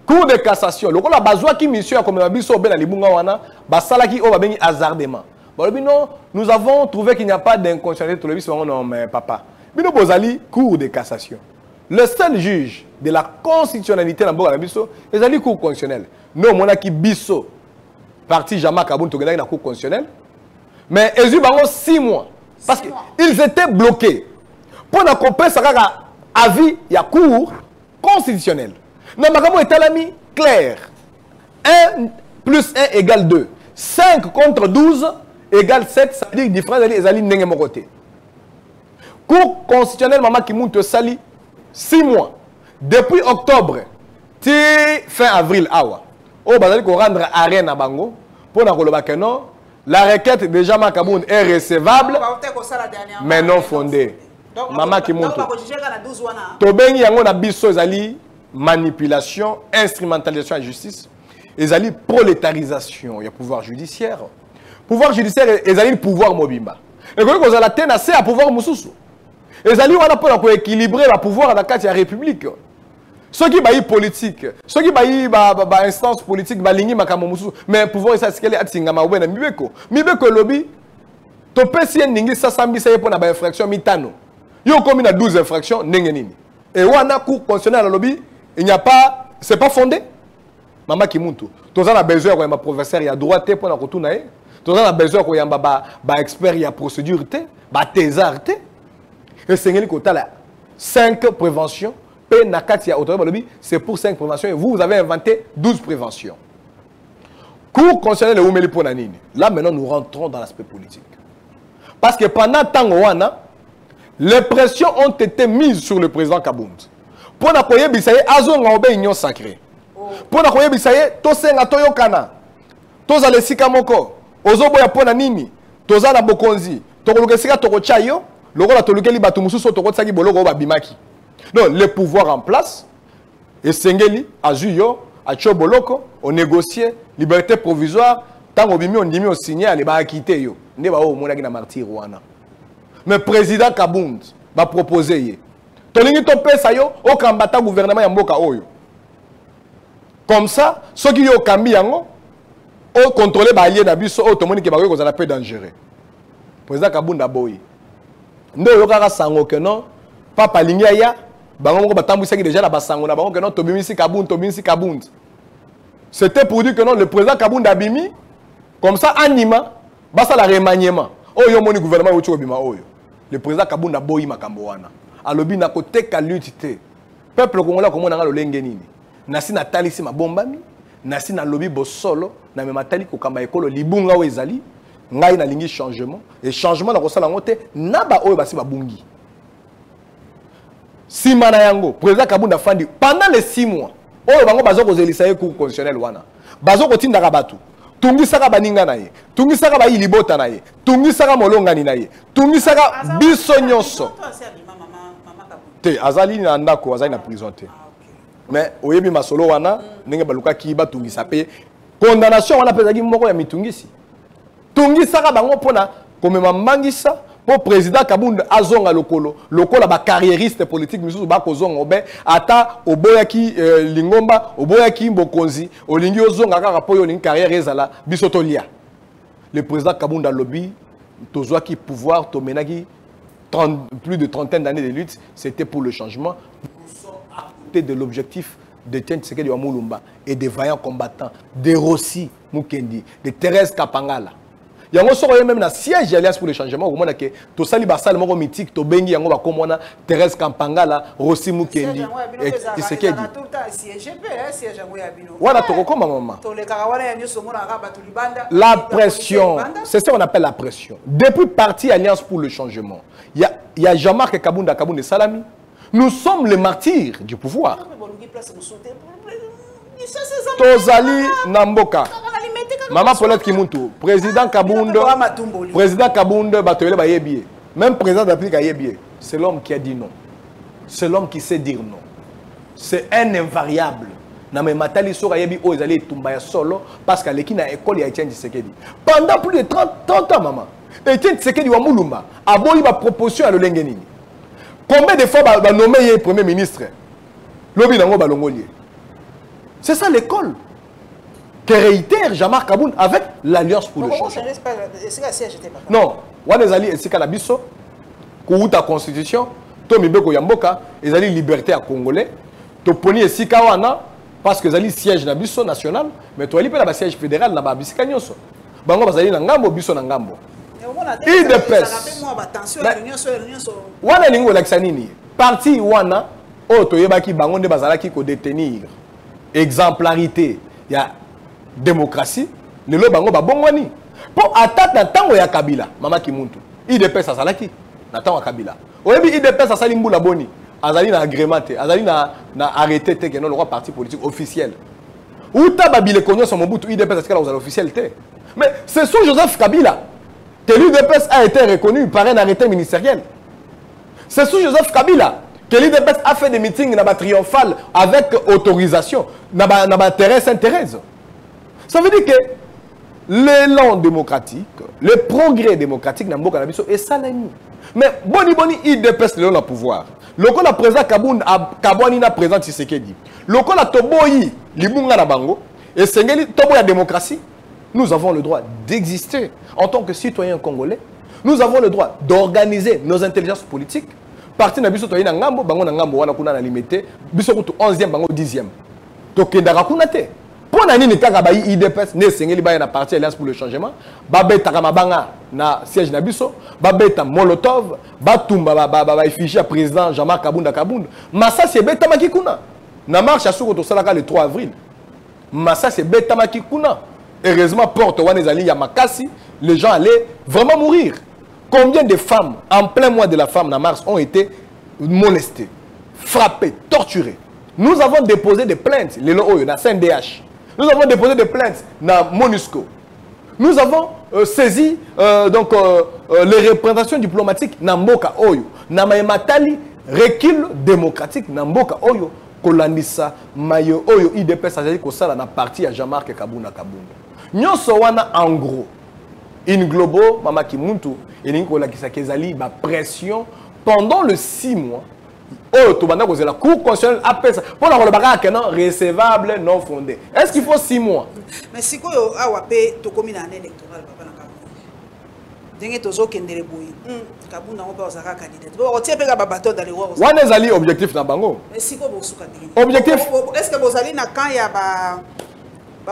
cour de cassation, le la besoin qui mission a comme un biso ben libunga wana, basala qui o babeni hasardement. Non, nous avons trouvé qu'il n'y a pas d'inconstitutionnalité, le biso non mais papa. Bino bozali cour de cassation. Le seul juge de la constitutionnalité dans le biso, c'est la cour constitutionnelle. Nous on a qui biso parti Jean-Marc Kabounda dans la cour constitutionnelle. Mais ils ont eu 6 mois. Parce qu'ils étaient bloqués. Pour nous comprendre, ça a avis, il y a cours constitutionnel. Nous avons été clair. 1 plus 1 égale 2. 5 contre 12 égale 7. Ça veut dire que les différents alliés n'ont pas côté. Cours constitutionnel, maman qui monte sali 6 mois. Depuis octobre, fin avril, awa. Oh, bah, qu'on rendre arène à Bango. Pour nous dire non. La requête de Jean-Marc Kabounda est recevable, mais non fondée. Maman qui monte. Tobengi yango na biso ezali manipulation, instrumentalisation de la justice, ezali prolétarisation, il y a pouvoir judiciaire. Pouvoir judiciaire ezali pouvoir mobimba. Et quand on a la tête à pouvoir mususu. Ezali wana pour équilibrer le pouvoir dans la République. Ceux qui baillent politique, ceux qui baillent instance politique, balingi makambo mususu, mais pouvoir ça c'est qu'elle est atingama ou bien mibeko. Mibeko lobby, to pesi ningi sa sambi sa pour na ba infraction mitano. Yo comme na 12 infractions ndenge nini. Et wana cour constitutionnelle lobby, il n'y a pas, c'est pas fondé. Mama Kimuntu, tous on a besoin qu'on y a professeur, il y a droit te pour na kotuna e. Tous on a besoin qu'on y a ba expert, il y a procédure te, ba thésard te. Et c'est kota la 5 préventions. C'est pour 5 préventions et vous avez inventé 12 préventions. Cour constitutionnelle et Oumeli Ponanini. Là maintenant nous rentrons dans l'aspect politique. Parce que pendant Tangoana, les pressions ont été mises sur le président Kabounda. Pour na koye bisaye azonga obe union sacrée. Pour na koye bisaye to senga toyokana. Toza le sika moko. Ozobo ya Ponanini. Toza na bokonzi. Tokolukesika tokochayo. Lokola tolukeli batu mususu tokotsaki boloko babimaki. Donc, les pouvoirs en place, et Sengeli, à Juyo, à Choboloko, on négociait liberté provisoire, tant qu'on on dit on signait, on va quitter yo. Ne va au monde qui na martyr wana. Mais président Kabounda va proposer. Tolingi to pesa yo, au kambata gouvernement ya mboka oyo. Comme ça, ceux qui yo kambi yango, au contrôler ba allié na biso, au tomoni ki ba ko za peu dangereux. Président Kabounda boy. Ndo yo kaka sango que non, papa lingia ya bango batambusaki déjà la basango na bango que non tobimisi Kabounda. C'était pour dire que non le président Kabounda abimi comme ça anima basa la remaniement. Oh yo moni gouvernement ocho bima oyo. Le président Kabounda boyi makambo wana. Alobi na kote ka lutte. peuple congolais comment nanga lolenge nini nasi na talisi mabombami nasi na lobi bosolo na me matali ko kamba ekolo libunga o ezali ngai na lingi changement et changement na kosala ngote na ba oyo basi babungi sima na yango président Kabunda fandi pendant les 6 mois oyo bango bazoko zelisa ye cour constitutionnel wana bazoko tindaka batu tungisaka baninga na ye tungisaka ba ilibota na ye tungisaka molongani na ye tungisaka biso nyonso te azali na ndako azali na prison te mais oyebi masolo wana ndenge baluka kiba tungisa pe condamnation wana pezaki moko ya mitungisi tungisaka bango pona komema mangisa pour président Kabunda azonga lokola ba carriériste politique misusu ba kozonga obe ata oboyaki lingomba oboyaki mbokonzi olingi ozonga kaka po yo ning carrière ezala bisotolia le président Kabunda lobby tozwaki pouvoir tomenaki plus de trentaine d'années de lutte, c'était pour le changement. Nous sommes à côté de l'objectif de Tien Tshisekedi Wamulumba et des vaillants combattants, de Rossi Mukendi, de Thérèse Kapangala. Il y a un même un siège d'Alliance pour le changement. Au moment que tout ça, il y a mythique, tout bengi, yango bakomona Thérèse Kapangala, Rossi Mukendi et Tshisekedi. Voilà, tu recommandes maman. La pression, c'est ça qu'on appelle la pression. Depuis parti Alliance pour le changement, il y a Jean-Marc Kabunda Salami. Nous sommes les martyrs du pouvoir. Tozali Namboka. Maman Paulette Kimuntu, président Kabunda, Batoyele Bayebie. Même président d'Afrique Bayebie. C'est l'homme qui a dit non. C'est l'homme qui sait dire non. C'est un invariable. Namé Matali Sorayebi Ozali Tumbaya solo parce qu'à l'équipe na école il y a Etienne Tshisekedi. Pendant plus de 30 ans maman. Etienne Tshisekedi wa Mulumba a boyi ba proposition à l'Olengenini. Combien de fois ba nommé premier ministre? Lobi nango balongolier. C'est ça l'école que réitère Jean-Marc Kaboun avec l'Alliance pour le changement. Non, Wanezali et Sikalabiso, Kouta Constitution, Tomi Beko Yamboka, ils allaient liberté à Congolais, Toponi et Sikawana, parce que ils siège Nabiso national, mais toi, il y a un siège fédéral dans Babisika Nyoso. Bango Bazali Nangambo, Biso Nangambo. IDPS. Wana Ningo Laksanini, parti Wana, Otoyebaki Bango de Bazalaki ko détenir. Exemplarité, il y a démocratie, le lobango ba bongwani. Pour attaquer na tango ya Kabila, mama Kimuntu. IDPS asalaki na tango ya Kabila. Oyebi IDPS asali mbula boni, azali na agrémenté, azali na arrêté te que non le roi parti politique officiel. Ou tababile konyo son Mobutu IDPS askala aux officiel te. Mais c'est sous Joseph Kabila que l'IDPS a été reconnu par un arrêté ministériel. C'est sous Joseph Kabila que l'IDPS a fait des meetings triomphales avec autorisation dans Thérèse Sainte-Thérèse. Ça veut dire que l'élan démocratique, le progrès démocratique dans le Canabiso est salami. Mais boni IDPS le le pouvoir. Loko la président Kaboun Kabouani na président Tshisekedi. Loko la toboyi libunga na bango et sengeli tobo la démocratie. Nous avons le droit d'exister en tant que citoyens congolais. Nous avons le droit d'organiser nos intelligences politiques. Parti na biso to ina ngambo bango na ngambo wana kuna na limité biso kutu 11e bango 10e to kendaka kuna te pona nini kaka ba IDPS ne sengeli ba na parti Alliance pour le changement ba beta mabanga na siège na biso ba beta Molotov ba tumba ba effigie président Jean-Marc Kabunda massa c'est beta makikuna na marche à soko to salaka le 3 avril massa c'est beta makikuna heureusement porte wana ezali ya makasi les gens allaient vraiment mourir. Combien de femmes, en plein mois de la femme, en mars, ont été molestées, frappées, torturées? Nous avons déposé des plaintes, les LOO, dans CNDH. Nous avons déposé des plaintes dans MONUSCO. Nous avons saisi les représentations diplomatiques dans Mboka Oyo. Dans Matali, recul démocratique dans Mboka Oyo. Kolandisa, Mayo Oyo, IDPS, c'est-à-dire que ça, dans partie à Jean-Marc Kabunda. Nous sommes en gros. In globo, Mama Kimuntu, et Ninkola Kisakezali, ma pression pendant les 6 mois. Oh, tout le monde la Cour constitutionnelle appelle ça. Pour la relève, non recevable, non fondé. Est-ce qu'il faut 6 mois? Mais si vous avez une année électorale, Wanezali objectif na bango. Objectif. Est-ce que vous allez na quand il y a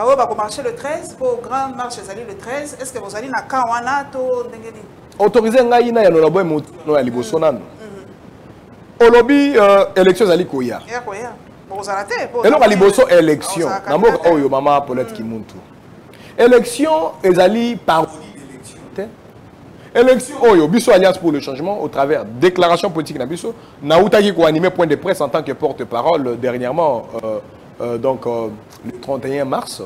on va commencer le 13 pour grande marche le 13. Est-ce que vous allez na quand wana to autoriser ngai na ya no la boy no ya liboso nano. au lobby élection zali koya. Et donc à liboso élection. D'abord oh maman Paulette Kimuntu. Élection ezali parodie d'élection. Élection oyo biso Alliance pour le changement au travers déclaration politique na biso na utaki ko animer point de presse en tant que porte-parole dernièrement donc le 31 mars.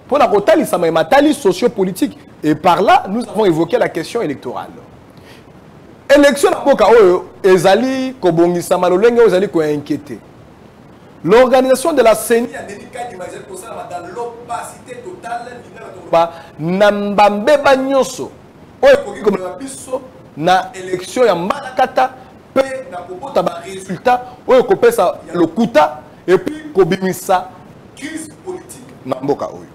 Pour la rotali matali socio-politique et par là nous avons évoqué la question électorale. Élection na boka oyo ezali ko bongisa malolenge ezali ko inquiéter. L'organisation de la CENI a délicat d'imaginer pour ça dans l'opacité totale nambambe banyoso oyo koki comme la biso na élection ya malakata pe na kokota ba résultat oyo kopesa le kuta et puis kobimisa crise politique na mboka oyo.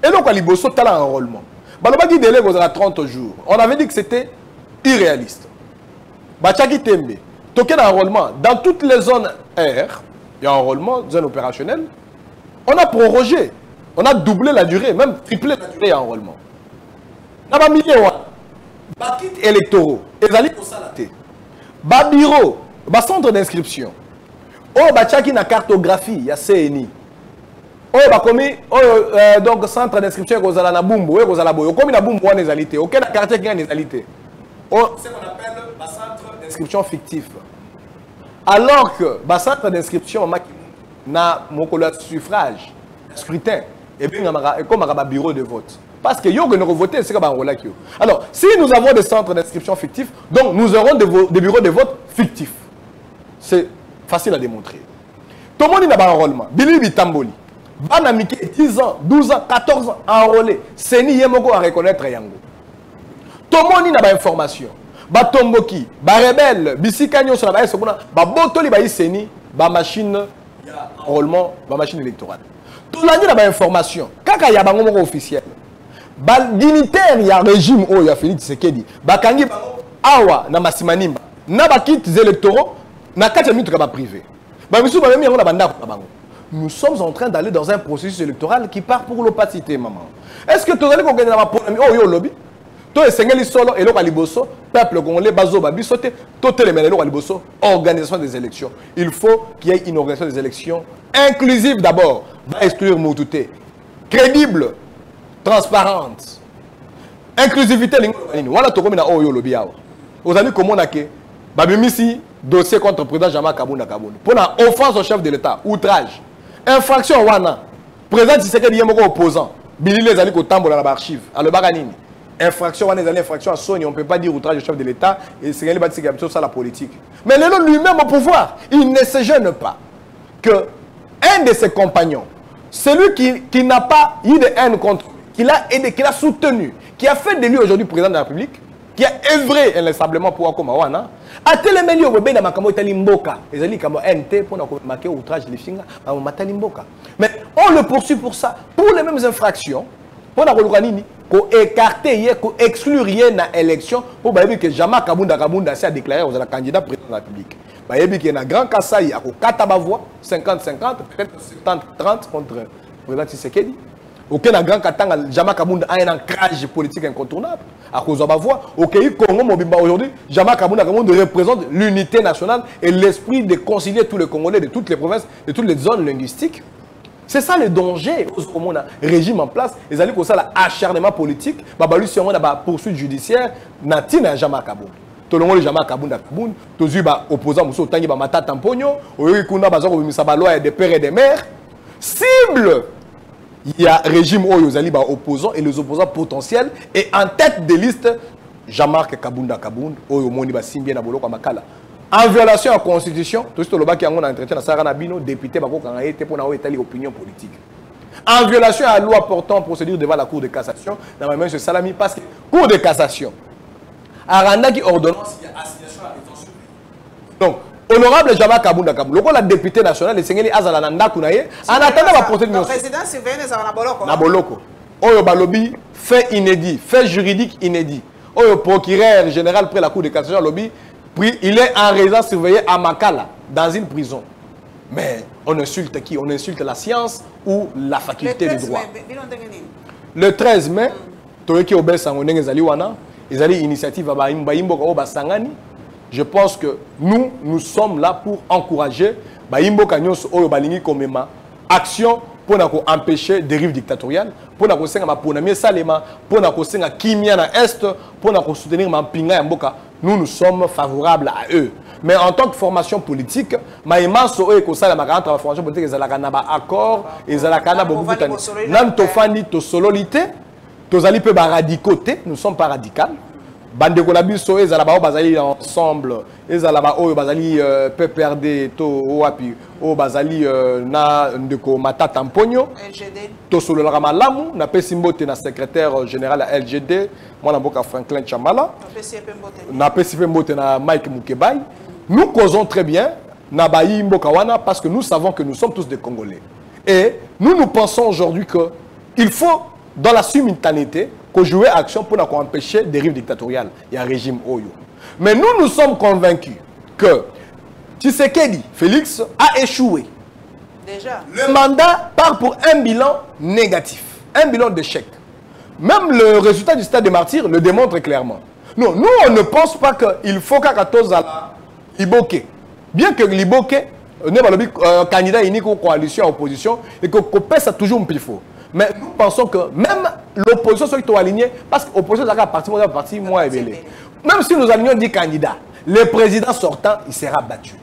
Et donc à liboso tala enrôlement. Balobaki délai à 30 jours. On avait dit que c'était irréaliste. Bachaki Tembe, token enrôlement dans toutes les zones R. Il y a un enrôlement, zone opérationnelle. On a prorogé. On a doublé la durée, même triplé la durée d'enrôlement. On a mis des kits électoraux. Et allez pour ça la tête. Bas bureau, bas centre d'inscription. Oh, bah tchaki na cartographie, il y a CNI. Oh, bah commis, donc centre d'inscription, vous allez na bumbo, vous allez boyo. Comme na bumbo, on est alité. Aucun quartier qui a des alité. Oh, c'est ce qu'on appelle le centre d'inscription fictif. Alors que le centre d'inscription na mon suffrage, suffrage, et bien comme un bureau de vote. Parce que yo que nous voter c'est comme un rôle. Alors, si nous avons des centres d'inscription fictifs, donc nous aurons des bureaux de vote fictifs. C'est facile à démontrer. Tout le monde n'a pas enrôlement. Billy Bitamboli. Banamike 10 ans, 12 ans, 14 ans enrôlé. C'est ni yemoko à reconnaître yango. Tout le monde n'a pas information. Batomboki, rebelle, bisikagnon sur la base, botoli ba iseni, ba machine enrôlement, ba machine électorale. Tout l'année n'a pas information. Kaka ya bango moko officiel. Ba dignitaire ya régime o ya Félix Tshisekedi. Ba kangi awa na masimanimba. Na ba kits électoraux na kati minute ka ba privé. Ba misu ba même yango na banda ko bango. Nous sommes en train d'aller dans un processus électoral qui part pour l'opacité, maman. Est-ce que tu as dit qu'on a problème oh yo lobby? Solo et liboso, peuple congolais, bazo, babisote, tout le liboso, organisation des élections. Il faut qu'il y ait une organisation des élections inclusive d'abord, va exclure Moutouté, crédible, transparente, inclusivité. Voilà tout comme na oyo lobby awa. Vous avez comment on a que babimisi dossier contre le président Jean-Marc Kabunda Kabunda pour la offense au chef de l'État, outrage, infraction wana, président Tshisekedi yemoko opposant, Billy les ali ko tambola na archive, à le baganini. Infraction, infraction à Sony, on ne peut pas dire outrage au chef de l'État et c'est ça la politique. Mais Lélo lui-même au pouvoir, il ne se gêne pas que un de ses compagnons, celui qui n'a pas eu de haine contre lui, qui l'a aidé, qui l'a soutenu, qui a fait de lui aujourd'hui président de la République, qui a œuvré inlassablement pour Akomawana, a téléméli au bébé dans ma camo Talimboka. Les alliés comme NT pour marquer outrage les finga, mais on le poursuit pour ça, pour les mêmes infractions, pour la Roloranini. Pour écarter, pour exclure dans l'élection, pour que Jean-Marc Kabunda s'est déclaré aux candidats président de la République. Il y a un grand Kassaï, à 4 voix, 50-50, peut-être 70-30 contre le président Tshisekedi. Aucun grand Katanga, Jean-Marc Kabunda a un ancrage politique incontournable. À cause de la voix, au Congo, aujourd'hui, Jean-Marc Kabunda représente l'unité nationale et l'esprit de concilier tous les Congolais de toutes les provinces, de toutes les zones linguistiques. C'est ça le danger au régime en place. Ils allaient pour ça l'acharnement politique. Babalu si on a la poursuite judiciaire, Natina Jean-Marc Kabunda. Tout le monde Jean-Marc Kabunda Kabunda. Tous les opposants Mousso Tangi Bamata Tamponio. Oyo Kuna Bazaro Misabaloa des pères et des mères. Cible. Il y a régime Oyo Zali opposants et les opposants potentiels et en tête de liste Jean-Marc Kabunda Kabunda. Oyo Moni Basimbi na Boloko Makala. En violation de la Constitution, tout ce qui a entretien dans Sarah Nabino, député Bako Kangaye, pour avoir étalé l'opinion politique. En violation à la loi portant procédure devant la Cour de cassation, dans M. Salami, parce que Cour de cassation, Aranda qui ordonnance, il y a assignation à la détention. Donc, honorable Jean-Marc Kabunda Kabunda, le député national, le Seigneur Azalananda Kounaye, en attendant la procédure. Le président surveille les Naboloko. Oyo Balobi, fait inédit, fait juridique inédit. Oyo procureur général près la Cour de cassation, lobby. Puis il est en résidence surveillée à Makala, dans une prison. Mais on insulte qui? On insulte la science ou la faculté du droit. Le 13 mai, Toyoki Obel Sangoneng Ezali Wana, Ezali initiative à Baimboka Oba Sangani, je pense que nous sommes là pour encourager Baïmbo Kanyos Oyo Balingi Komema action pour empêcher dérive dictatoriale, pour nous Salema, pour nous Kimia na Est, pour nous soutenir Mampinga et Mboka. Nous sommes favorables à eux. Mais en tant que formation politique, Maïma Soe Kosala Makaranta, la formation politique, ils ont un accord, ils ont un beaucoup. Nan Tofandi, to sololité, tozali peu radicauté, nous ne sommes pas radicaux. Bande Kolabiso, ils ont bazali ensemble, ils ont bazali PPRD, to Oapi, o bazali na ndeko Mata Tamponio, to sololaka malamu, na pesimbote na secrétaire général à LGD, moi na boka Franklin Chamala, na pesimbote na Mike Mukebai. Nous causons très bien na bayi mboka wana parce que nous savons que nous sommes tous des Congolais. Et nous pensons aujourd'hui qu'il faut, dans la simultanéité, jouer action pour empêcher des dérives dictatoriales. Il y a un régime Oyo. Mais nous sommes convaincus que Tshisekedi, Félix, a échoué. Déjà. Le mandat part pour un bilan négatif, un bilan d'échec. Même le résultat du stade des martyrs le démontre clairement. Non, nous, on ne pense pas qu'il faut qu'à 14 à Liboke. Bien que Liboke, candidat unique aux coalitions à opposition, et que ça toujours un peu faux. Mais nous pensons que même l'opposition soit alignée, parce que l'opposition est parti moins élevé. Même si nous alignons 10 candidats, le président sortant, il sera battu.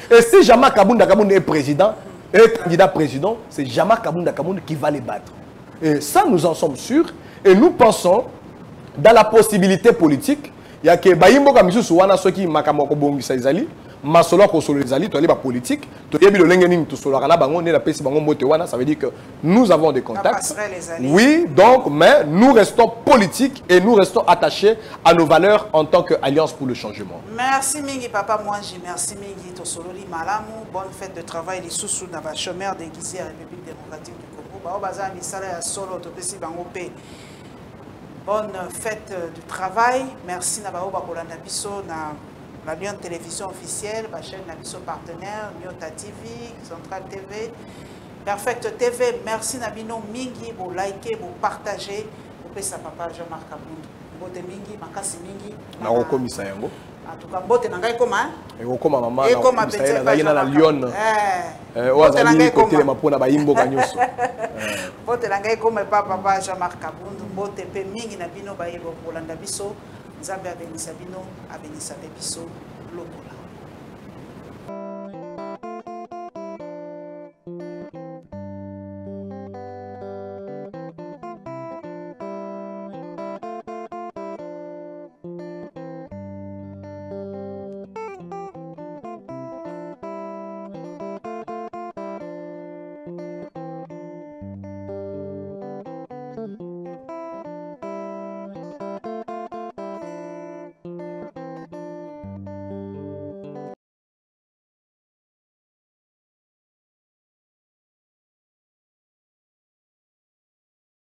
Et si Jama Kabounda Kabounda est président, et candidat président, c'est Jama Kabounda Kabounda qui va les battre. Et ça, nous en sommes sûrs. Et nous pensons, dans la possibilité politique, il y a que Baïmbo Kamisu Souana, ceux qui Makamoko Bongi Saizali, Masolo Kosolo Zali, tu as les politiques, tu as le Lengening, tu as la PC Bango Tewana, ça veut dire que nous avons des contacts. Oui, donc, mais nous restons politiques et nous restons attachés à nos valeurs en tant qu'alliance pour le changement. Merci Mingi, Papa Mwanji, merci Mingi, Tosololi Malamu, bonne fête de travail, les sous-sous dans la chômeur déguisé à la République démocratique du Congo. Baobaza Misala à Solo, Topesi Bango P. Bonne fête du travail, merci Nabaoba Kolanda Biso, la Lyon Télévision officielle, la chaîne Nabiso partenaire, Nyota TV, Central TV, Perfect TV. Merci Nabino Mingi, vous likez, vous partagez, vous pouvez sa papa Jean-Marc Kaboundou. Bote Mingi, Makasi Mingi. En tout cas, bote nangai comment? Et comment maman? Et comment petit na na Lyon. Bote nangai côté mapona ba imbo kanyoso. Bote nangai comme papa Jean-Marc Kaboundou, bote pe Mingi Nabino ba yebo Kolanda Biso. Nzambe abenisa bino, abenisa biso lokola.